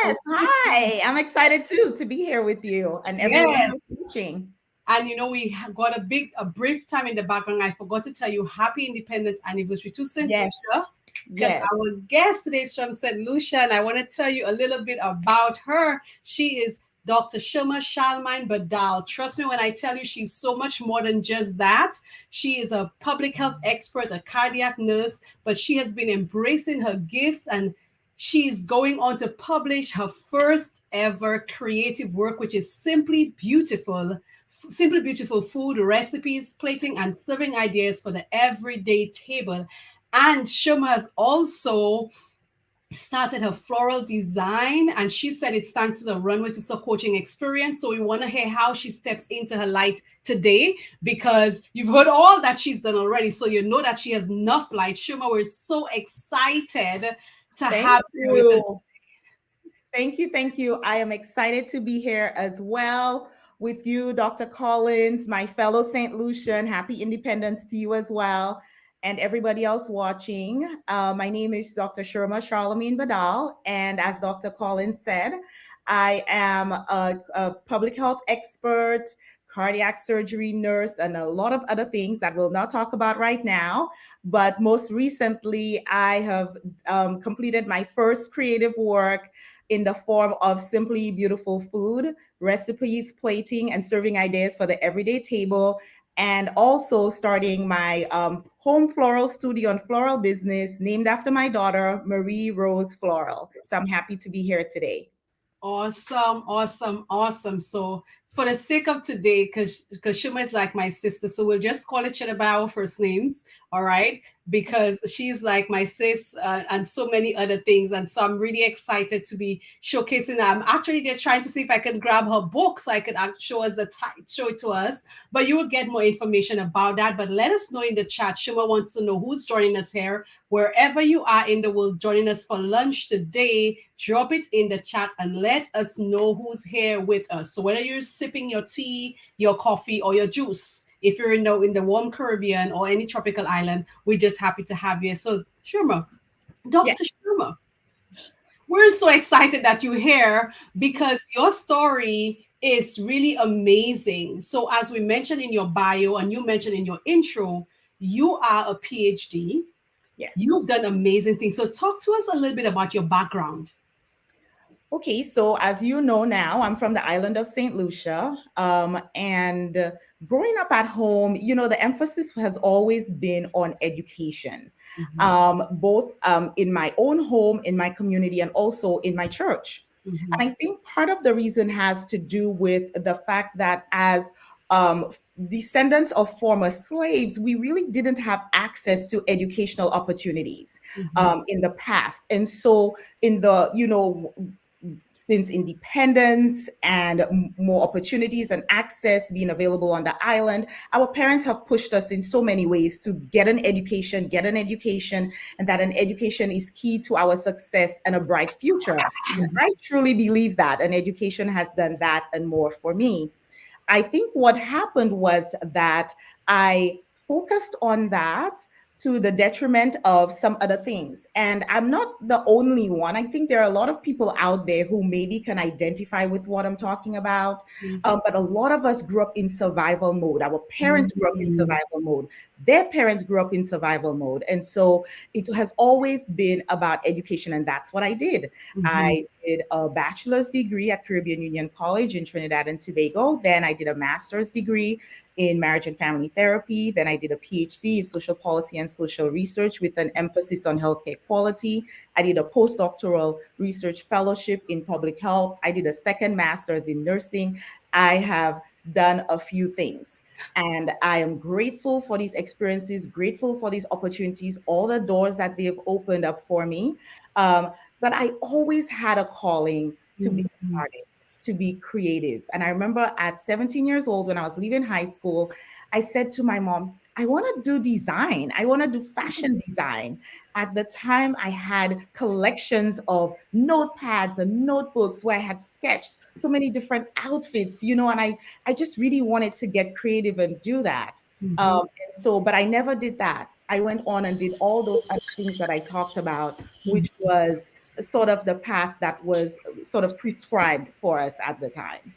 Yes, hi. I'm excited too to be here with you and everyone Yes. else watching. And got a brief time in the background. I forgot to tell you happy Independence Anniversary to St. Yes, Lucia, because yes. our guest today is from St. Lucia, and I want to tell you a little bit about her. She is Dr. Sherma Charlemagne-Badal. Trust me when I tell you she's so much more than just that. She is a public health expert, a cardiac nurse, but she has been embracing her gifts, and she's going on to publish her first ever creative work, which is Simply Beautiful food, recipes, plating, and serving ideas for the everyday table. And Shoma has also started her floral design, and she said it's thanks to the Runway to Soar Coaching Experience. So we want to hear how she steps into her light today, because you've heard all that she's done already. So you know that she has enough light. Shoma, we're so excited to Thank have you with us. you. Thank you. Thank you. I am excited to be here as well with you, Dr. Collins, my fellow St. Lucian. Happy Independence to you as well, and everybody else watching. My name is Dr. Sherma Charlemagne-Badal, and as Dr. Collins said, I am a public health expert, cardiac surgery nurse, and a lot of other things that we'll not talk about right now. But most recently, I have completed my first creative work in the form of simply beautiful food, recipes, plating, and serving ideas for the everyday table. And also starting my home floral studio and floral business named after my daughter, Marie Rose Floral. So I'm happy to be here today. Awesome, awesome, awesome. So for the sake of today, because Shuma is like my sister, so we'll just call each other by our first names, all right? Because she's like my sis, and so many other things. And so I'm really excited to be showcasing that. I'm actually there trying to see if I can grab her book so I could show us show it to us. But you will get more information about that. But let us know in the chat. Shuma wants to know who's joining us here. Wherever you are in the world joining us for lunch today, drop it in the chat and let us know who's here with us. So whether you're sipping your tea, your coffee, or your juice, if you're in the warm Caribbean or any tropical island, we're just happy to have you. So Sherma, Yes. Dr. Sherma, we're so excited that you're here because your story is really amazing. So as we mentioned in your bio and you mentioned in your intro, you are a PhD. Yes. You've done amazing things. So talk to us a little bit about your background. Okay, so as you know now, I'm from the island of St. Lucia. And growing up at home, the emphasis has always been on education, Mhm, both in my own home, in my community, and also in my church. mhm, And I think part of the reason has to do with the fact that as descendants of former slaves, we really didn't have access to educational opportunities mhm, in the past. And so in the, since independence and more opportunities and access being available on the island, our parents have pushed us in so many ways to get an education, and that an education is key to our success and a bright future. And mhm, I truly believe that an education has done that and more for me. I think what happened was that I focused on that to the detriment of some other things. And I'm not the only one. I think there are a lot of people out there who maybe can identify with what I'm talking about. But a lot of us grew up in survival mode. Our parents grew up in mhm, survival mode. Their parents grew up in survival mode. And so it has always been about education. And that's what I did. mhm, I did a bachelor's degree at Caribbean Union College in Trinidad and Tobago. Then I did a master's degree in marriage and family therapy. Then I did a PhD in social policy and social research with an emphasis on healthcare quality. I did a postdoctoral research fellowship in public health. I did a second master's in nursing. I have done a few things. And I am grateful for these experiences, grateful for these opportunities, all the doors that they've opened up for me. But I always had a calling to be an mhm, artist, to be creative. And I remember at 17 years old, when I was leaving high school, I said to my mom, I want to do design. I want to do fashion design. At the time, I had collections of notepads and notebooks where I had sketched so many different outfits, and I just really wanted to get creative and do that. mhm, But I never did that. I went on and did all those other things that I talked about, which was sort of the path that was sort of prescribed for us at the time.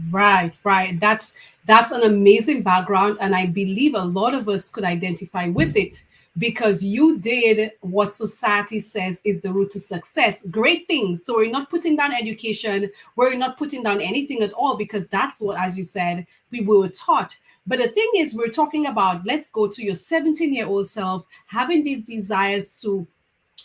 Right, right. That's an amazing background, and I believe a lot of us could identify with it because you did what society says is the route to success. Great things. So we're not putting down education, we're not putting down anything at all because that's what, as you said, we were taught. But the thing is, we're talking about let's go to your 17-year-old self having these desires to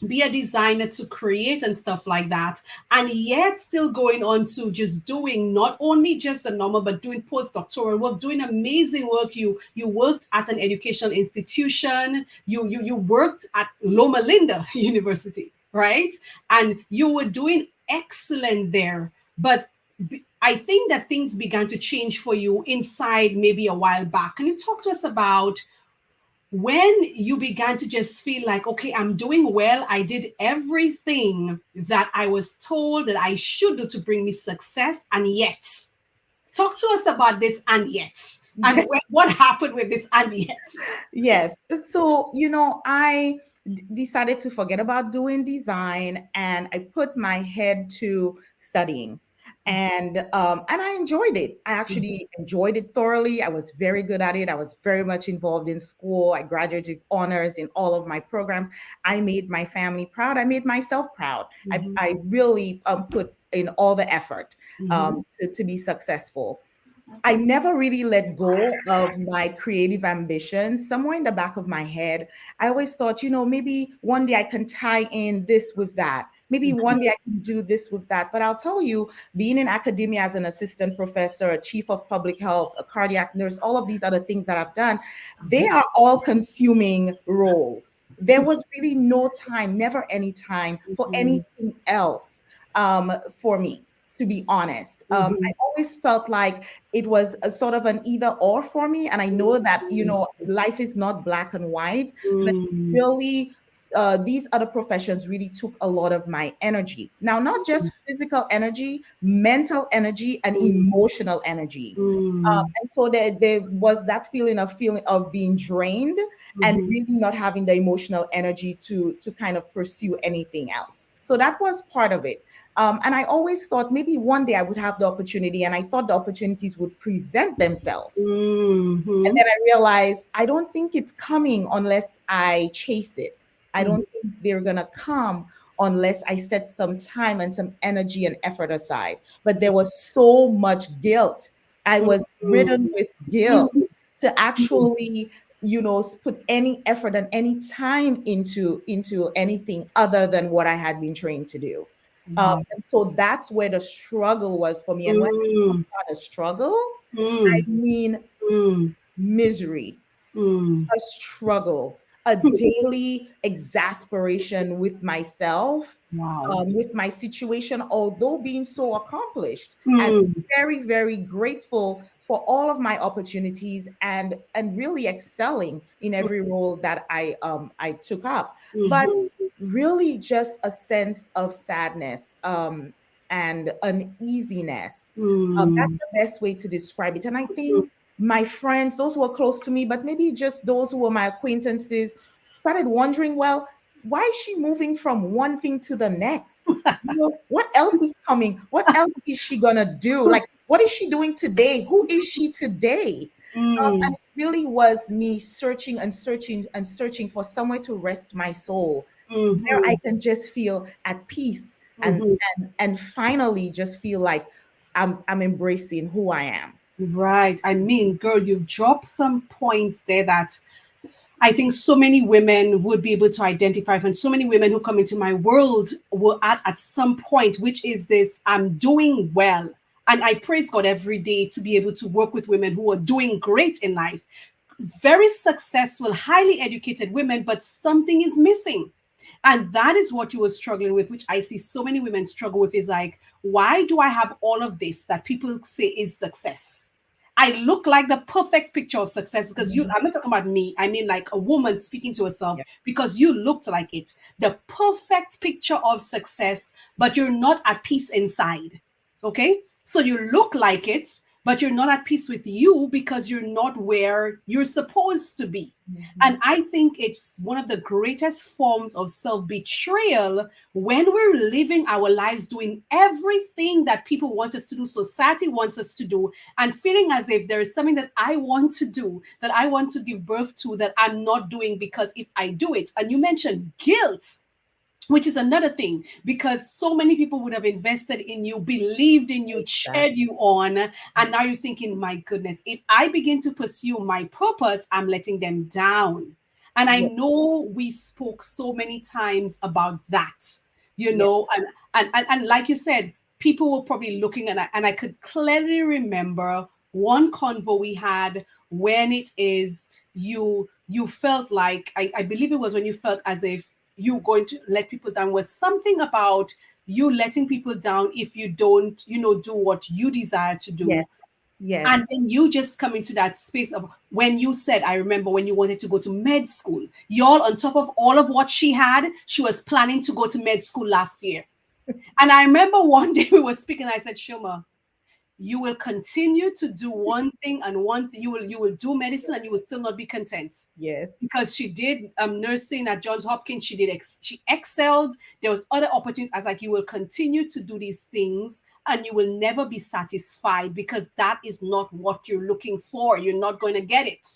be a designer, to create and stuff like that, and yet still going on to just doing not only just the normal but doing postdoctoral work, doing amazing work. You worked at an educational institution, you worked at Loma Linda University, right? And you were doing excellent there. But I think that things began to change for you inside maybe a while back. Can you talk to us about when you began to just feel like, okay, I'm doing well. I did everything that I was told that I should do to bring me success. And yet, talk to us about this and yet. And what happened with this and yet? Yes. So, I decided to forget about doing design and I put my head to studying. And I enjoyed it. I actually enjoyed it thoroughly. I was very good at it. I was very much involved in school. I graduated with honors in all of my programs. I made my family proud. I made myself proud. Mhm, I really put in all the effort mhm, to be successful. I never really let go of my creative ambitions. Somewhere in the back of my head, I always thought, maybe one day I can tie in this with that. Maybe one day I can do this with that. But I'll tell you, being in academia as an assistant professor, a chief of public health, a cardiac nurse, all of these other things that I've done, they are all consuming roles. There was really no time, never any time for mhm, anything else for me, to be honest. I mhm, always felt like it was a sort of an either or for me. And I know that, life is not black and white, but mhm, really, these other professions really took a lot of my energy. Now, not just physical energy, mental energy, and emotional energy. mhm, And so there was that feeling of being drained and mhm, really not having the emotional energy to kind of pursue anything else. So that was part of it. And I always thought maybe one day I would have the opportunity, and I thought the opportunities would present themselves. mhm, And mhm, then I realized I don't think it's coming unless I chase it. I mhm, don't think they're going to come unless I set some time and some energy and effort aside. But there was so much guilt. I was ridden with guilt to actually, put any effort and any time into anything other than what I had been trained to do. wow. And so that's where the struggle was for me. And when I talk Mm, about a struggle, I mm, mean mm, misery, mm. a struggle, a daily exasperation with myself, Wow. with my situation, although being so accomplished and Mm, very, very grateful for all of my opportunities and really excelling in every role that I took up. But mhm, really just a sense of sadness and uneasiness. That's mm. the best way to describe it. And I think my friends, those who were close to me, but maybe just those who were my acquaintances, started wondering, well, why is she moving from one thing to the next? What else is coming? What else is she gonna do? Like, what is she doing today? Who is she today? And Mm, it really was me searching and searching and searching for somewhere to rest my soul, where I mhm, can just feel at peace and mhm. and finally just feel like I'm embracing who I am. Right. I mean, girl, you've dropped some points there that I think so many women would be able to identify, and so many women who come into my world will at some point, which is this: I'm doing well. And I praise God every day to be able to work with women who are doing great in life, very successful, highly educated women, but something is missing. And that is what you were struggling with, which I see so many women struggle with, is like, why do I have all of this that people say is success? I look like the perfect picture of success because Mhm. I'm not talking about me. I mean, like a woman speaking to herself Yeah. because you looked like it. The perfect picture of success, but you're not at peace inside. Okay. So you look like it, but you're not at peace with you because you're not where you're supposed to be. Mhm. And I think it's one of the greatest forms of self betrayal when we're living our lives doing everything that people want us to do, society wants us to do, and feeling as if there is something that I want to do, that I want to give birth to, that I'm not doing because if I do it, and you mentioned guilt, which is another thing because so many people would have invested in you, believed in you, cheered Exactly. you on, and now you're thinking, my goodness, if I begin to pursue my purpose, I'm letting them down. And I Yeah. know we spoke so many times about that, Yeah. and like you said, people were probably looking at, and I could clearly remember one convo we had when it is you felt like, I believe it was when you felt as if you going to let people down, was something about you letting people down if you don't, do what you desire to do. Yes. And Yes. then you just come into that space of when you said, I remember when you wanted to go to med school, y'all, on top of all of what she had, she was planning to go to med school last year. And I remember one day we were speaking, I said, Shilma, you will continue to do one thing and one thing, you will do medicine and you will still not be content, Yes. because she did nursing at Johns Hopkins. She excelled. There was other opportunities. I was like, you will continue to do these things and you will never be satisfied because that is not what you're looking for. You're not going to get it.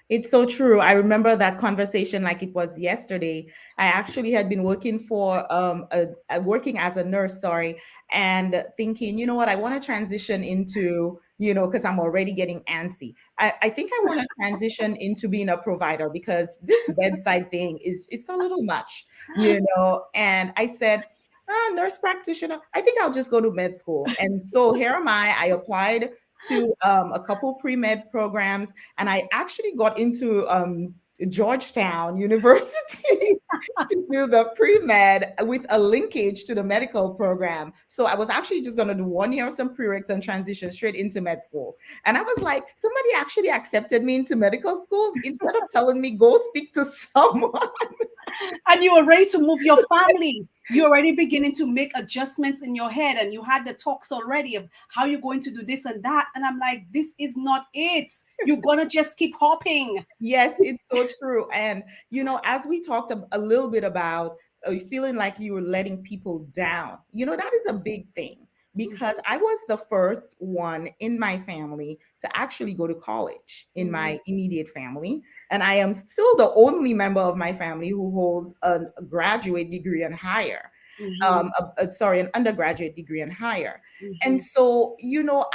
It's so true. I remember that conversation like it was yesterday. I actually had been working for working as a nurse, sorry, and thinking, you know what, I want to transition into, because I'm already getting antsy. I think I want to transition into being a provider because this bedside thing is it's a little much. And I said, nurse practitioner, I think I'll just go to med school. And so here am I applied to a couple pre-med programs and I actually got into Georgetown University to do the pre-med with a linkage to the medical program. So I was actually just going to do 1 year of some prereqs and transition straight into med school. And I was like, somebody actually accepted me into medical school instead of telling me go speak to someone. And you were ready to move your family. You're already beginning to make adjustments in your head, and you had the talks already of how you're going to do this and that. And I'm like, this is not it. You're gonna just keep hopping. Yes, it's so true. And, as we talked a little bit about feeling like you were letting people down, that is a big thing because I was the first one in my family to actually go to college in Mhm, my immediate family. And I am still the only member of my family who holds a graduate degree and higher. mhm, Sorry, an undergraduate degree and higher. And mhm, so,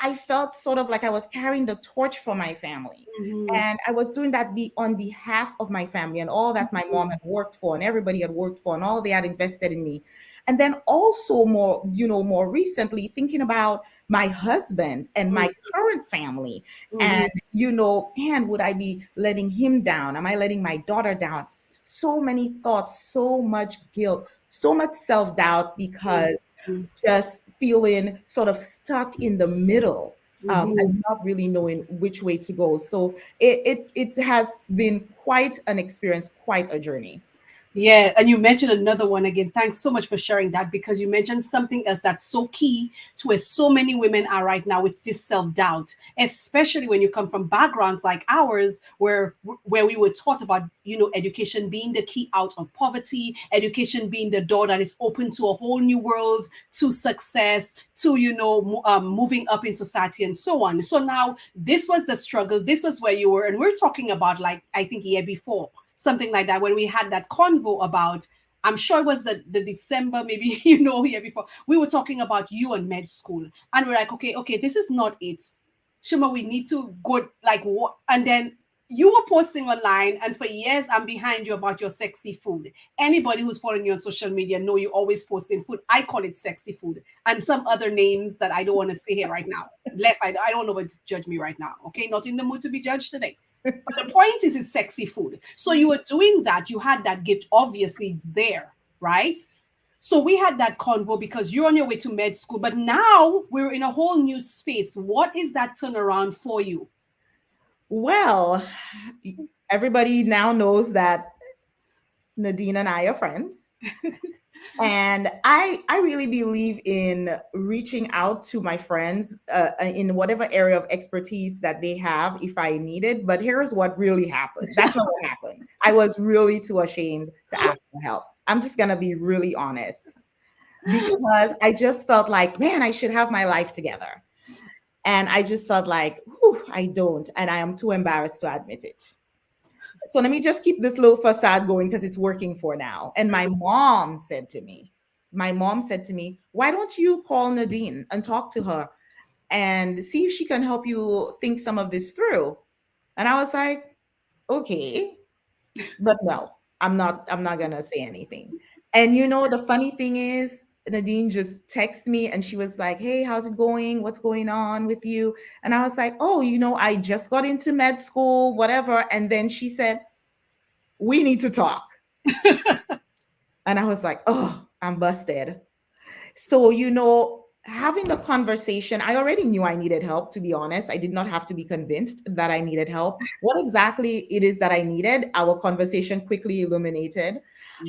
I felt sort of like I was carrying the torch for my family. mhm, And I was doing that on behalf of my family and all that my mom had worked for and everybody had worked for and all they had invested in me. And then also more recently, thinking about my husband and my current family. And, mhm, man, would I be letting him down? Am I letting my daughter down? So many thoughts, so much guilt, so much self doubt mhm, because mhm, just feeling sort of stuck in the middle, mhm. and not really knowing which way to go. So it has been quite an experience, quite a journey. Yeah, and you mentioned another one again. Thanks so much for sharing that, because you mentioned something else that's so key to where so many women are right now, which is self-doubt, especially when you come from backgrounds like ours where we were taught about, education being the key out of poverty, education being the door that is open to a whole new world, to success, to, moving up in society and so on. So now this was the struggle. This was where you were, and we're talking about, like, I think year before, something like that, when we had that convo about, I'm sure it was the December, maybe, year before, we were talking about you and med school, and we're like, okay, this is not it, Shima, we need to go, like, what? And then you were posting online, and for years I'm behind you about your sexy food. Anybody who's following you on social media know you always posting food. I call it sexy food, and some other names that I don't want to say here right now. Less, I don't know what to judge me right now. Okay, not in the mood to be judged today. But the point is, it's sexy food. So you were doing that. You had that gift. Obviously, it's there, right? So we had that convo because you're on your way to med school, but now we're in a whole new space. What is that turnaround for you? Well, everybody now knows that Nadine and I are friends. And I really believe in reaching out to my friends in whatever area of expertise that they have if I need it. But here's what really happened. That's not what happened. I was really too ashamed to ask for help. I'm just gonna be really honest because I just felt like, man, I should have my life together. And I just felt like, whew, I don't, and I am too embarrassed to admit it. So let me just keep this little facade going because it's working for now. And my mom said to me, why don't you call Nadine and talk to her and see if she can help you think some of this through? And I was like, okay, but no, I'm not gonna say anything. And the funny thing is, Nadine just texted me and she was like, hey, how's it going? What's going on with you? And I was like, oh, I just got into med school, whatever. And then she said, we need to talk. And I was like, oh, I'm busted. So, having the conversation, I already knew I needed help, to be honest. I did not have to be convinced that I needed help. What exactly it is that I needed, our conversation quickly illuminated.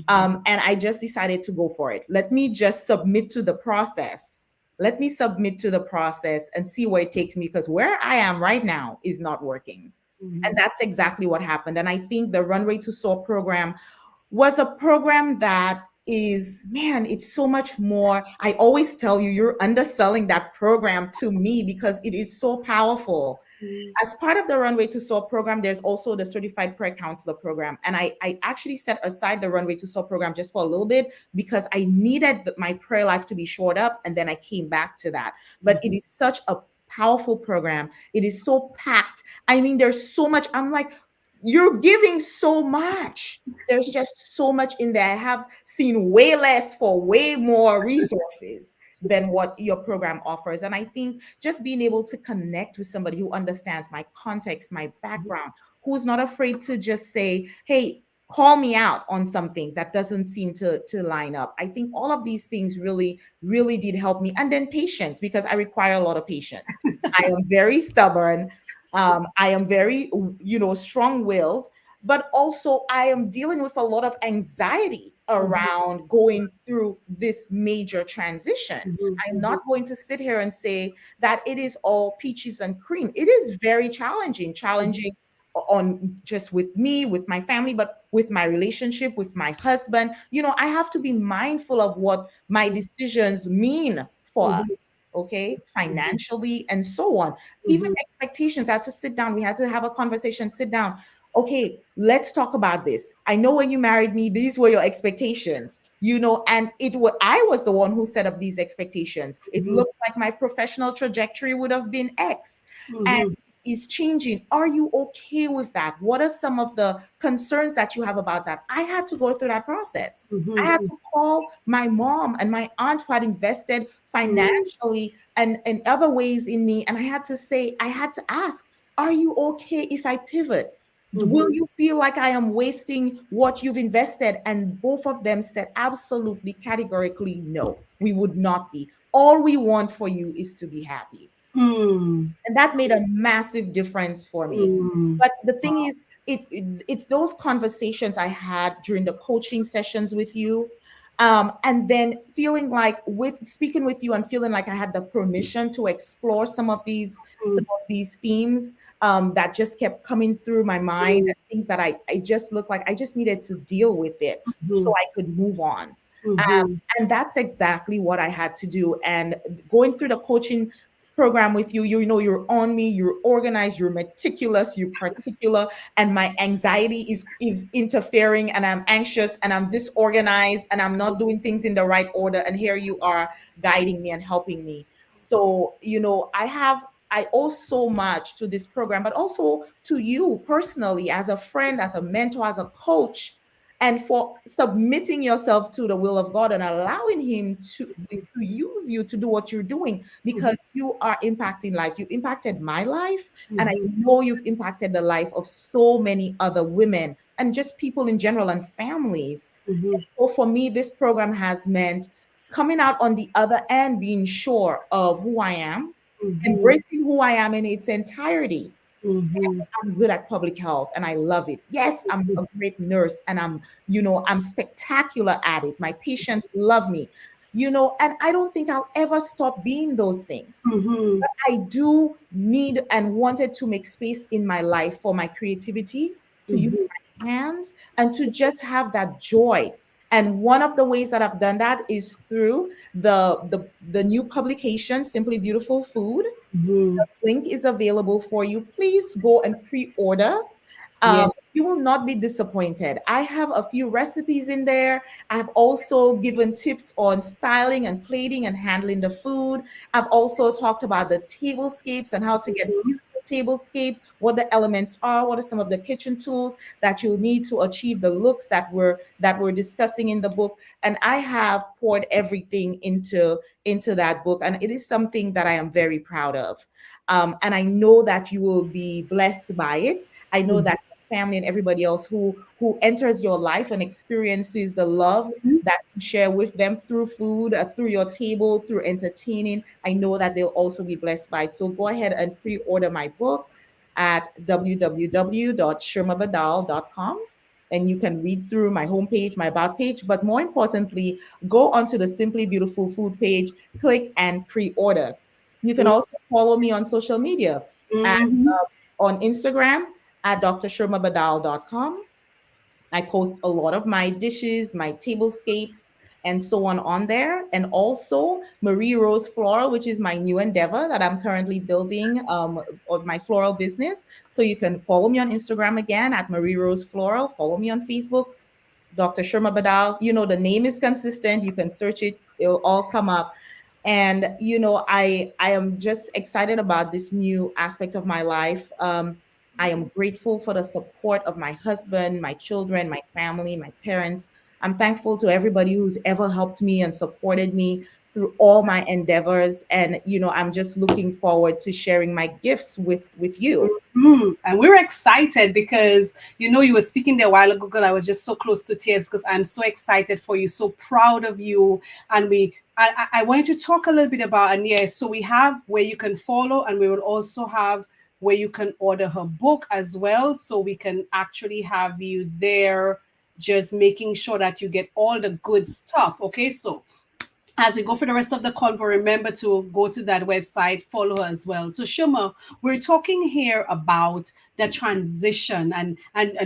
And I just decided to go for it. Let me just submit to the process. Let me submit to the process and see where it takes me because where I am right now is not working. And Mhm. that's exactly what happened. And I think the Runway to Soar program was a program that is, man, it's so much more. I always tell you, you're underselling that program to me because it is so powerful. Mhm. As part of the Runway to Soar program, there's also the Certified Prayer Counselor program. And I actually set aside the Runway to Soar program just for a little bit because I needed my prayer life to be shored up. And then I came back to that. But it Mhm. is such a powerful program. It is so packed. I mean, there's so much. I'm like, you're giving so much. There's just so much in there. I have seen way less for way more resources than what your program offers. And I think just being able to connect with somebody who understands my context, my background, who's not afraid to just say, hey, call me out on something that doesn't seem to line up. I think all of these things really, really did help me. And then patience, because I require a lot of patience. I am very stubborn. I am very, strong-willed, but also I am dealing with a lot of anxiety Mhm. around going through this major transition. Mhm. I'm Mhm. not going to sit here and say that it is all peaches and cream. It is very challenging on just with me, with my family, but with my relationship, with my husband. I have to be mindful of what my decisions mean for us, Mhm. okay, Mhm. financially and so on. Even Mhm. expectations. I had to sit down. We had to have a conversation, sit down. Okay, let's talk about this. I know when you married me, these were your expectations, and I was the one who set up these expectations. It Mhm. looks like my professional trajectory would have been X and Mhm. it is changing. Are you okay with that? What are some of the concerns that you have about that? I had to go through that process. I had Mhm. to call my mom and my aunt who had invested Mhm. financially and other ways in me. And I had to ask, are you okay if I pivot? Will Mhm. you feel like I am wasting what you've invested? And both of them said absolutely categorically no, we would not be. All we want for you is to be happy. Mm. And that made a massive difference for me. Mm. But the thing is, it's those conversations I had during the coaching sessions with you, and then feeling like with speaking with you and feeling like I had the permission to explore some of these themes that just kept coming through my mind, Mm. things that I just looked like I just needed to deal with it so Mhm. I could move on. Mhm. And that's exactly what I had to do. And going through the coaching program with you, you're on me, you're organized, you're meticulous, you're particular, and my anxiety is interfering, and I'm anxious and I'm disorganized and I'm not doing things in the right order. And here you are guiding me and helping me. So, I owe so much to this program, but also to you personally, as a friend, as a mentor, as a coach, and for submitting yourself to the will of God and allowing Him to use you to do what you're doing because Mhm. you are impacting lives. You've impacted my life, and I Mhm. know you've impacted the life of so many other women and just people in general and families. Mhm. So for me, this program has meant coming out on the other end, being sure of who I am, Mhm. embracing who I am in its entirety, Mm-hmm. I'm good at public health and I love it. Yes, I'm a great nurse and I'm spectacular at it. My patients love me, and I don't think I'll ever stop being those things. Mm-hmm. I do need and wanted to make space in my life for my creativity, to use Mm-hmm. my hands, and to just have that joy. And one of the ways that I've done that is through the new publication, Simply Beautiful Food. Mm-hmm. Link is available for you. Please go and pre-order. Yes. You will not be disappointed. I have a few recipes in there. I've also given tips on styling and plating and handling the food. I've also talked about the tablescapes and how to get beautiful tablescapes, what the elements are, what are some of the kitchen tools that you'll need to achieve the looks that we're discussing in the book. And I have poured everything into that book, and it is something that I am very proud of. And I know that you will be blessed by it. I know that family and everybody else who enters your life and experiences the love Mm-hmm. that you share with them through food, through your table, through entertaining. I know that they'll also be blessed by it. So go ahead and pre-order my book at www.shermabadal.com. And you can read through my homepage, my about page, but more importantly, go onto the Simply Beautiful Food page, click and pre-order. You can also follow me on social media at, Mm-hmm. on Instagram at drshermabadal.com. I post a lot of my dishes, my tablescapes, and so on there. And also Marie Rose Floral, which is my new endeavor that I'm currently building of my floral business. So you can follow me on Instagram again at Marie Rose Floral. Follow me on Facebook, Dr. Sherma Badal. The name is consistent. You can search it, it'll all come up. And I am just excited about this new aspect of my life. I am grateful for the support of my husband, my children, my family, my parents. I'm thankful to everybody who's ever helped me and supported me through all my endeavors. And I'm just looking forward to sharing my gifts with you. And we're excited because you were speaking there a while ago, girl. I was just so close to tears because I'm so excited for you, so proud of you. And I want to talk a little bit about, and yes, so we have where you can follow, and we will also have where you can order her book as well. So we can actually have you there, just making sure that you get all the good stuff. Okay, so as we go for the rest of the convo, remember to go to that website, follow her as well. So Shuma, we're talking here about the transition, and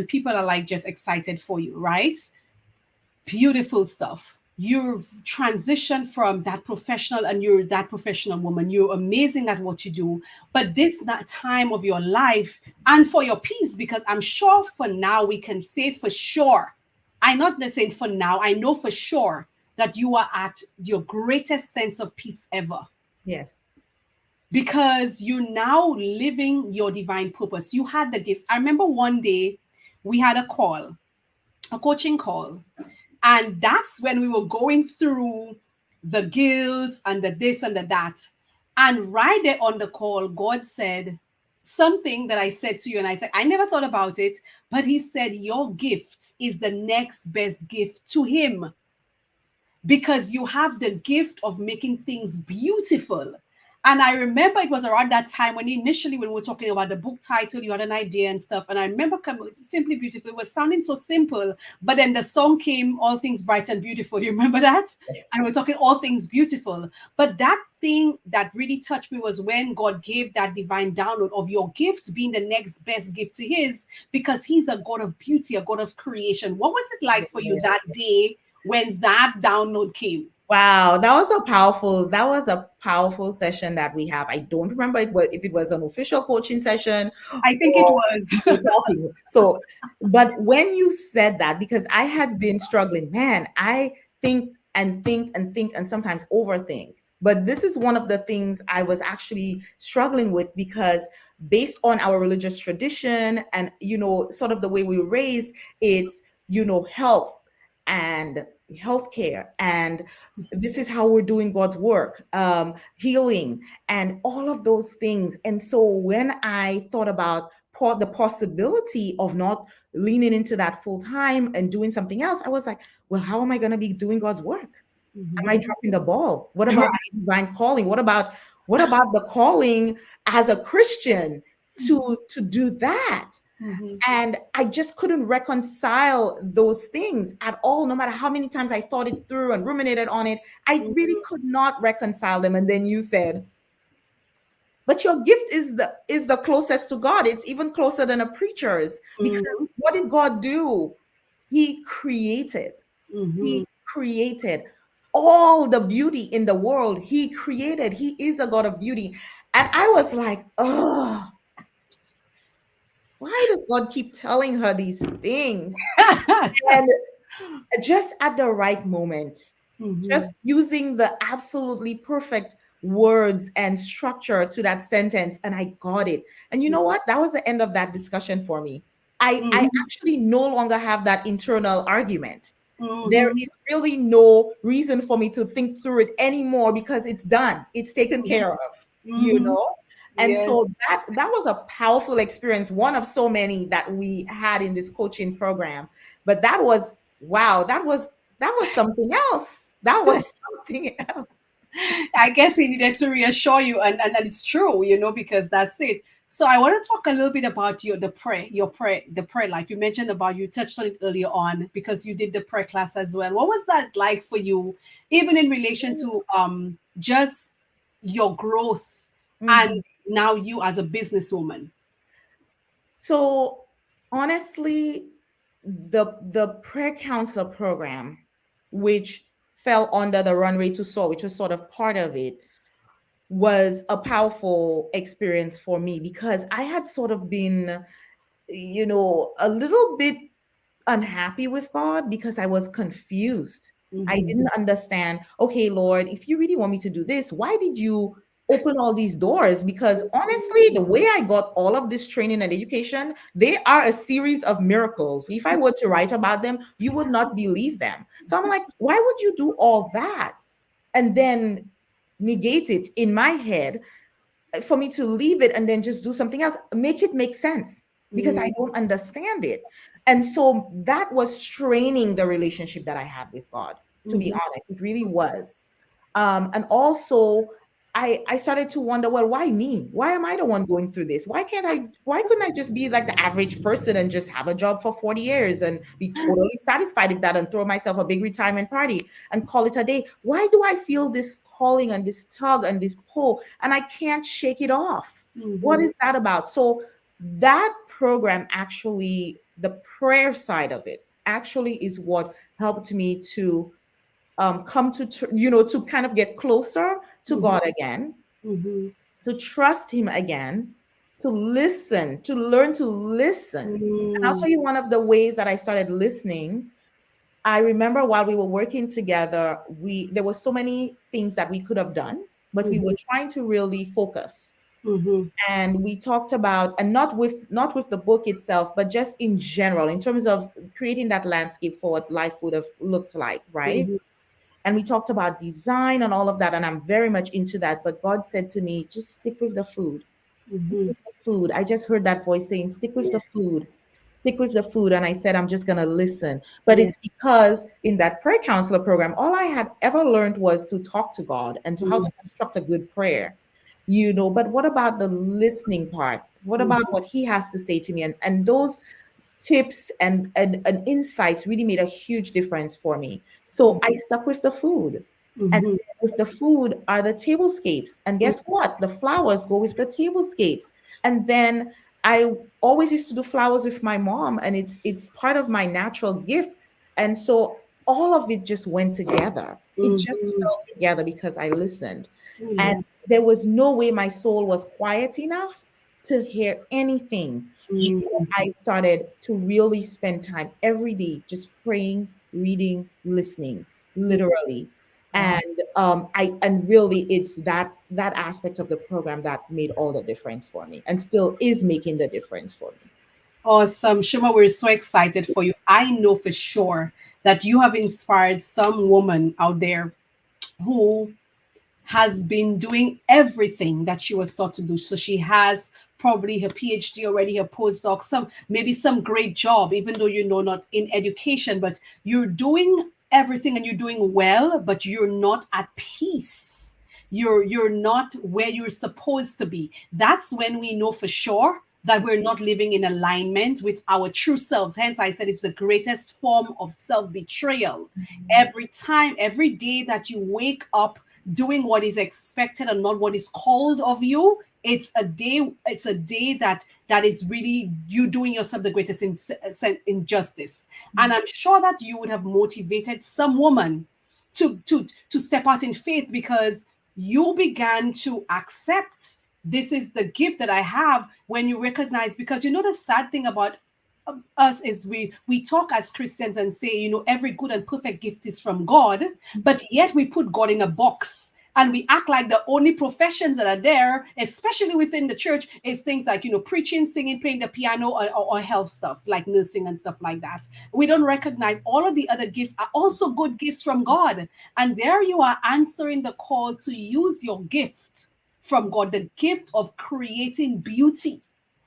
people are like just excited for you, right? Beautiful stuff. You've transitioned from that professional, and you're that professional woman. You're amazing at what you do. But this that time of your life, and for your peace, because I'm sure for now we can say for sure. I'm not just saying for now, I know for sure that you are at your greatest sense of peace ever, Yes. because you're now living your divine purpose. You had the gifts. I remember one day we had a coaching call, and that's when we were going through the guilt and the this and the that. And right there on the call, God said something that I said to you. And I said, I never thought about it. But He said, your gift is the next best gift to Him, because you have the gift of making things beautiful. And I remember it was around that time when initially, when we were talking about the book title, you had an idea and stuff. And I remember Simply Beautiful. It was sounding so simple, but then the song came, All Things Bright and Beautiful. Do you remember that? And Yes. we're talking all things beautiful. But that thing that really touched me was when God gave that divine download of your gift being the next best gift to His, because He's a God of beauty, a God of creation. What was it like for you that day when that download came? Wow, that was a powerful session that we have. I don't remember if it was an official coaching session I think it or was. we're talking. So, but when you said that, because I had been struggling, man, I think and sometimes overthink. But this is one of the things I was actually struggling with, because based on our religious tradition and sort of the way we were raised, it's health and healthcare, and this is how we're doing God's work, healing, and all of those things. And so when I thought about the possibility of not leaning into that full time and doing something else, I was like, well, how am I going to be doing God's work? Am I Mhm. dropping the ball? What about Right. my divine calling? What about the calling as a Christian? to do that. Mm-hmm. And I just couldn't reconcile those things at all, no matter how many times I thought it through and ruminated on it. I really could not reconcile them. And then you said, but your gift is the closest to God. It's even closer than a preacher's, because Mm-hmm. what did God do? He created. Mm-hmm. He created all the beauty in the world. He created. He is a God of beauty. And I was like, oh, why does God keep telling her these things? And just at the right moment, Mm-hmm. just using the absolutely perfect words and structure to that sentence, and I got it. And you know what? That was the end of that discussion for me. I Mm-hmm. actually no longer have that internal argument. There Mm-hmm. is really no reason for me to think through it anymore because it's done. It's taken care of, you Mm-hmm. know? And Yes. so that was a powerful experience, one of so many that we had in this coaching program. But that was wow, that was something else. That was something else. I guess he needed to reassure you, and it's true, because that's it. So I want to talk a little bit about the prayer life. You mentioned about you touched on it earlier on because you did the prayer class as well. What was that like for you, even in relation to just your growth and Mhm. now you as a businesswoman? So honestly, the prayer counselor program, which fell under the Runway to Soar, which was sort of part of it, was a powerful experience for me because I had sort of been, a little bit unhappy with God because I was confused. I Mm-hmm. didn't understand, okay, Lord, if you really want me to do this, why did you open all these doors? Because honestly, the way I got all of this training and education, they are a series of miracles. If I were to write about them, you would not believe them. So I'm like, why would you do all that and then negate it in my head for me to leave it and then just do something else, make it make sense because I don't understand it. And so that was straining the relationship that I had with God, to be Mm-hmm. honest. It really was. And also, I started to wonder, well, why me? Why am I the one going through this? Why couldn't I just be like the average person and just have a job for 40 years and be totally satisfied with that and throw myself a big retirement party and call it a day? Why do I feel this calling and this tug and this pull and I can't shake it off? What Mm-hmm. is that about? So that program actually, the prayer side of it actually is what helped me to come to to kind of get closer to Mm-hmm. God again, Mm-hmm. to trust Him again, to listen, to learn to listen. And I'll Mm-hmm. tell you one of the ways that I started listening. I remember while we were working together, we there were so many things that we could have done, but we were trying to really focus. Mm-hmm. And we talked about, and not with the book itself, but just in general, in terms of creating that landscape for what life would have looked like, right? Mm-hmm. And we talked about design and all of that, and I'm very much into that. But God said to me, just stick with the food. Stick Mm-hmm. with the food. I just heard that voice saying, stick with Yeah. the food. Stick with the food. And I said, I'm just gonna listen. But Yeah. it's because in that prayer counselor program, all I had ever learned was to talk to God and to how to construct a good prayer. But what about the listening part? What about Mm-hmm. what he has to say to me? And those tips and insights really made a huge difference for me. So I stuck with the food. And Mm-hmm. with the food are the tablescapes. And guess what? The flowers go with the tablescapes. And then I always used to do flowers with my mom, and it's part of my natural gift. And so all of it just went together. It just Mm-hmm. fell together because I listened. And Yeah. there was no way my soul was quiet enough to hear anything before Mm-hmm. I started to really spend time every day just praying, reading, listening, literally. Wow. And really it's that aspect of the program that made all the difference for me and still is making the difference for me. Awesome. Shima, we're so excited for you. I know for sure that you have inspired some woman out there who has been doing everything that she was taught to do. So she has probably her PhD already, her postdoc, maybe some great job, even though not in education, but you're doing everything and you're doing well, but you're not at peace. you're not where you're supposed to be. That's when we know for sure that we're not living in alignment with our true selves. Hence, I said it's the greatest form of self betrayal. Every time, every day that you wake up doing what is expected and not what is called of you, it's a day that is really you doing yourself the greatest injustice. And I'm sure that you would have motivated some woman to step out in faith, because you began to accept this is the gift that I have. When you recognize, because the sad thing about us is we talk as Christians and say, every good and perfect gift is from God, but yet we put God in a box. And we act like the only professions that are there, especially within the church, is things like, preaching, singing, playing the piano, or health stuff like nursing and stuff like that. We don't recognize all of the other gifts are also good gifts from God. And there you are answering the call to use your gift from God, the gift of creating beauty.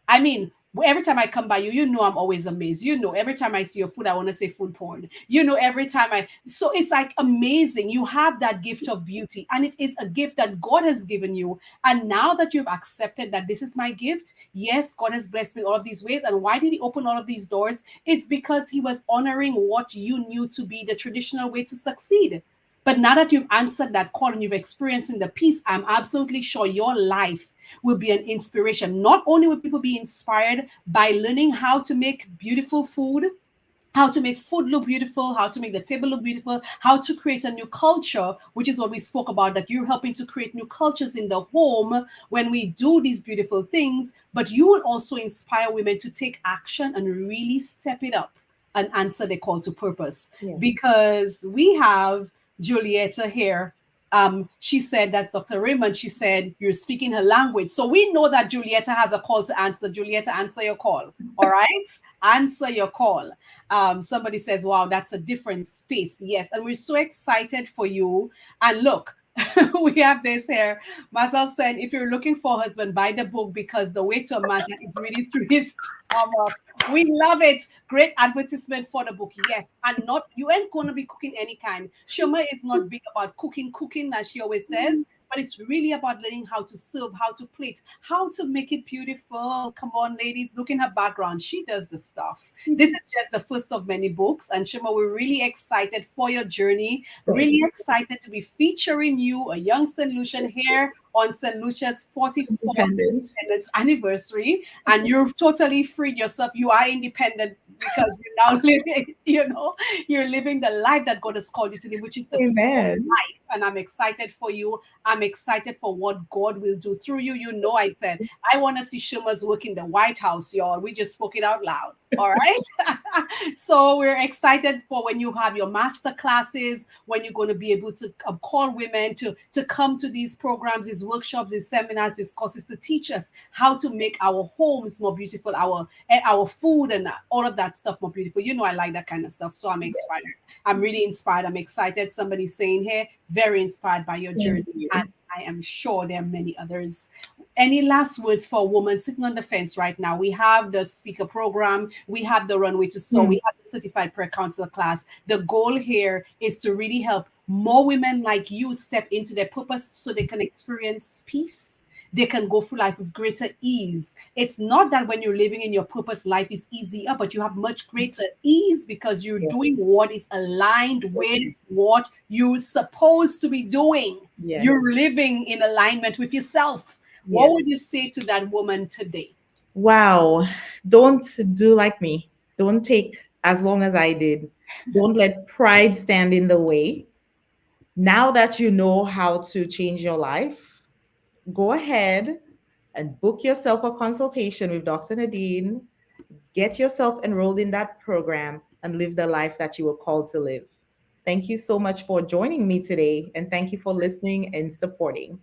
I mean, every time I come by you, I'm always amazed. Every time I see your food, I want to say food porn. Every time so it's like amazing. You have that gift of beauty, and it is a gift that God has given you. And now that you've accepted that this is my gift, yes, God has blessed me all of these ways. And why did He open all of these doors? It's because He was honoring what you knew to be the traditional way to succeed. But now that you've answered that call and you've experienced in the peace, I'm absolutely sure your life will be an inspiration. Not only will people be inspired by learning how to make beautiful food, how to make food look beautiful, how to make the table look beautiful, how to create a new culture, which is what we spoke about, that you're helping to create new cultures in the home when we do these beautiful things. But you will also inspire women to take action and really step it up and answer the call to purpose. Yes. Because we have Julieta here. She said, that's Dr. Raymond. She said, you're speaking her language. So we know that Julieta has a call to answer. Julieta, answer your call. All right? Answer your call. Somebody says, wow, that's a different space. Yes. And we're so excited for you. And look, we have this here. Marcel said, if you're looking for a husband, buy the book, because the way to a man is really through his stomach. We love it. Great advertisement for the book. Yes. And not, you ain't going to be cooking any kind. Sherma is not big about cooking, as she always says, but it's really about learning how to serve, how to plate, how to make it beautiful. Come on, ladies, look in her background. She does the stuff. This is just the first of many books. And Sherma, we're really excited for your journey. Really excited to be featuring you, a young St. Lucian, here on St. Lucia's 44th independence anniversary. And you've totally freed yourself. You are independent because you're now living, you're living the life that God has called you to live, which is the full life. And I'm excited for you. I'm excited for what God will do through you. I said, I want to see Sherma's work in the White House, y'all. We just spoke it out loud. All right. So we're excited for when you have your master classes, when you're going to be able to call women to come to these programs, these workshops, these seminars, these courses, to teach us how to make our homes more beautiful, our food and all of that stuff more beautiful. I like that kind of stuff. So I'm inspired. I'm really inspired. I'm excited. Somebody's saying here, very inspired by your journey. And I am sure there are many others. Any last words for a woman sitting on the fence right now? We have the speaker program. We have the Runway to Soar. We have the certified prayer counselor class. The goal here is to really help more women like you step into their purpose so they can experience peace. They can go through life with greater ease. It's not that when you're living in your purpose, life is easier, but you have much greater ease because you're doing what is aligned with what you're supposed to be doing. Yes. You're living in alignment with yourself. What would you say to that woman today? Wow. Don't do like me. Don't take as long as I did. Don't let pride stand in the way. Now that you know how to change your life, go ahead and book yourself a consultation with Dr. Nadine. Get yourself enrolled in that program and live the life that you were called to live. Thank you so much for joining me today, and thank you for listening and supporting.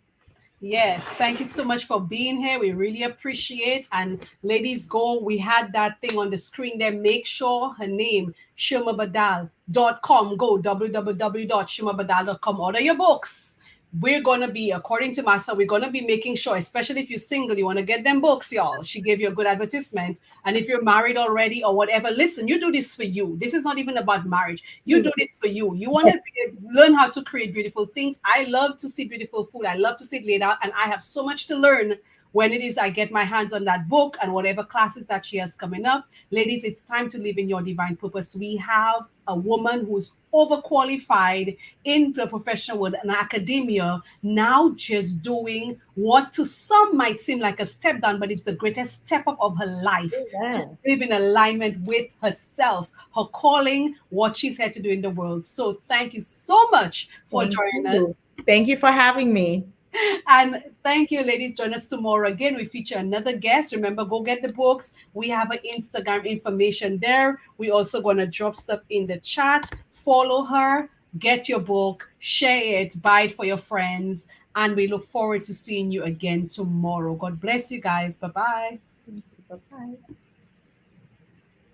Yes, thank you so much for being here. We really appreciate. And ladies, go. We had that thing on the screen there. Make sure her name, ShermaBadal.com. Go www.shermabadal.com. Order your books. we're going to be, according to Masa, we're going to be making sure, especially if you're single, you want to get them books, y'all. She gave you a good advertisement. And if you're married already or whatever, listen, you do this for you. This is not even about marriage. You do this for you. You want to learn how to create beautiful things. I love to see beautiful food. I love to see it laid out. And I have so much to learn when it is I get my hands on that book and whatever classes that she has coming up. Ladies, it's time to live in your divine purpose. We have a woman who's overqualified in the professional world and academia, now just doing what to some might seem like a step down, but it's the greatest step up of her life to Amen. live in alignment with herself, her calling, what she's here to do in the world. So thank you so much for Thank joining you. us. Thank you for having me. And thank you, ladies. Join us tomorrow again. We feature another guest. Remember, go get the books. We have an Instagram information there. We also going to drop stuff in the chat. Follow her, get your book, share it, buy it for your friends. And we look forward to seeing you again tomorrow. God bless you guys. Bye bye. Thank you. Bye-bye.